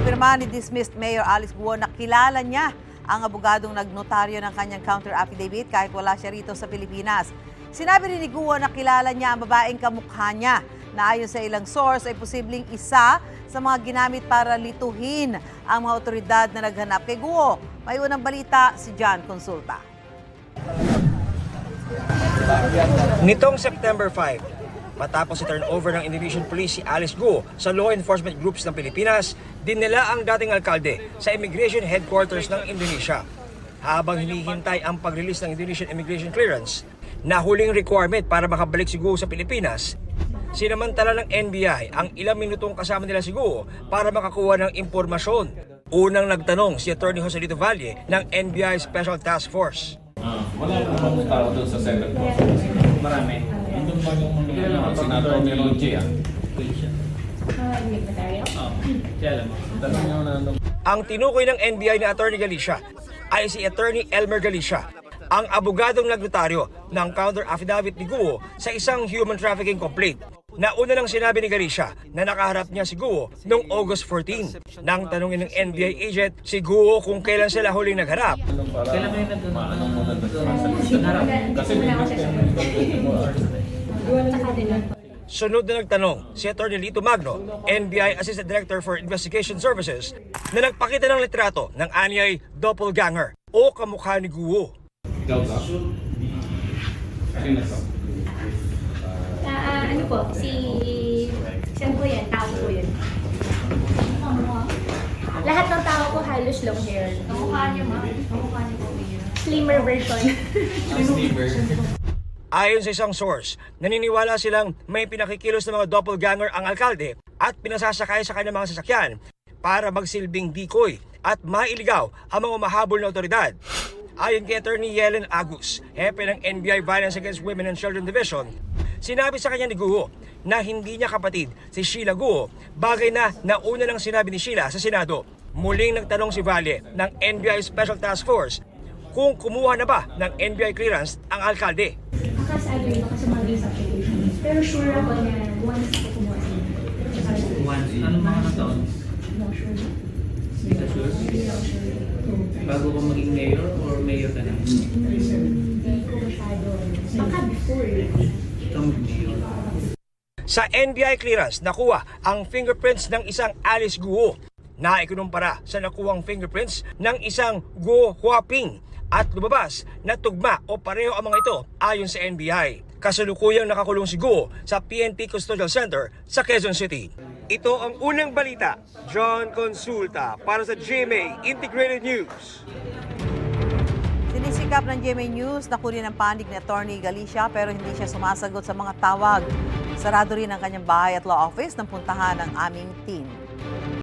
Kinumpirma ni dismissed Mayor Alice Guo na kilala niya ang abogadong nagnotaryo ng kanyang counter affidavit kahit wala siya rito sa Pilipinas. Sinabi rin ni Guo na kilala niya ang babaeng kamukha niya na ayon sa ilang source ay posibleng isa sa mga ginamit para lituhin ang mga otoridad na naghanap kay Guo. May unang balita si John Consulta. Nitong September 5, matapos i-turnover ng Indonesian Police si Alice Guo sa law enforcement groups ng Pilipinas, dinala ang dating alkalde sa immigration headquarters ng Indonesia. Habang hinihintay ang pag-release ng Indonesian immigration clearance na huling requirement para makabalik si Guo sa Pilipinas, sinamantala ng NBI ang ilang minutong kasama nila si Guo para makakuha ng impormasyon. Unang nagtanong si Attorney Joselito Valle ng NBI Special Task Force. Wala namang tao doon sa Senate po. Marami. Andun ba yung mga senador ni Lonche ah? Ang tinukoy ng NBI ni Attorney Galicia ay si Attorney Elmer Galicia, ang abogadong nagnotaryo ng counter affidavit ni Guo sa isang human trafficking complaint. Nauna nang sinabi ni Galicia na nakaharap niya si Guo noong August 14. Nang tanungin ng NBI agent si Guo kung kailan sila huling nagharap. Kailan kayo nagharap? Kasi may Sunod na nagtanong si Attorney Lito Magno, NBI Assistant Director for Investigation Services, na nagpakita ng litrato ng anyay doppelganger o kamukha ni Guo. Ikaw ba? Sino to? Ano po, saan po yan? Tao po yun. Lahat ng tao po halos long hair. Kamukha niyo, ma'am. Kamukha niyo po yun. Slimmer version. Ayon sa isang source, naniniwala silang may pinakikilos ng mga doppelganger ang alkalde at pinasasakay sa kanilang mga sasakyan para magsilbing decoy at mailigaw ang mga mahabol na otoridad. Ayon kay Attorney Yellen Agus, hepe ng NBI Violence Against Women and Children Division, sinabi sa kanya ni Guo na hindi niya kapatid si Sheila Guo, bagay na nauna nang sinabi ni Sheila sa Senado. Muling nagtanong si Valle ng NBI Special Task Force kung kumuha na ba ng NBI clearance ang alkalde. Nakasado yun ako sa mga visa applications. Pero sure ako na once ako kumuha sa Once? Anong mga taon? No, sure. Hindi ka sure? Hindi ako sure. Bago ka maging mayor or mayor ka na? Hindi ko masyado. Baka before. Ikaw mag-mayor. Sa NBI clearance, nakuha ang fingerprints ng isang Alice Guo na ikunumpara sa nakuhang fingerprints ng isang Guo Huaping at lumabas na tugma o pareho ang mga ito ayon sa NBI. Kasalukuyang nakakulong si Guo sa PNP Custodial Center sa Quezon City. Ito ang unang balita. John Consulta para sa GMA Integrated News. Sinisikap ng GMA News na kunin ang panig ni Attorney Galicia pero hindi siya sumasagot sa mga tawag. Sarado rin ang kanyang bahay at law office ng puntahan ng aming team.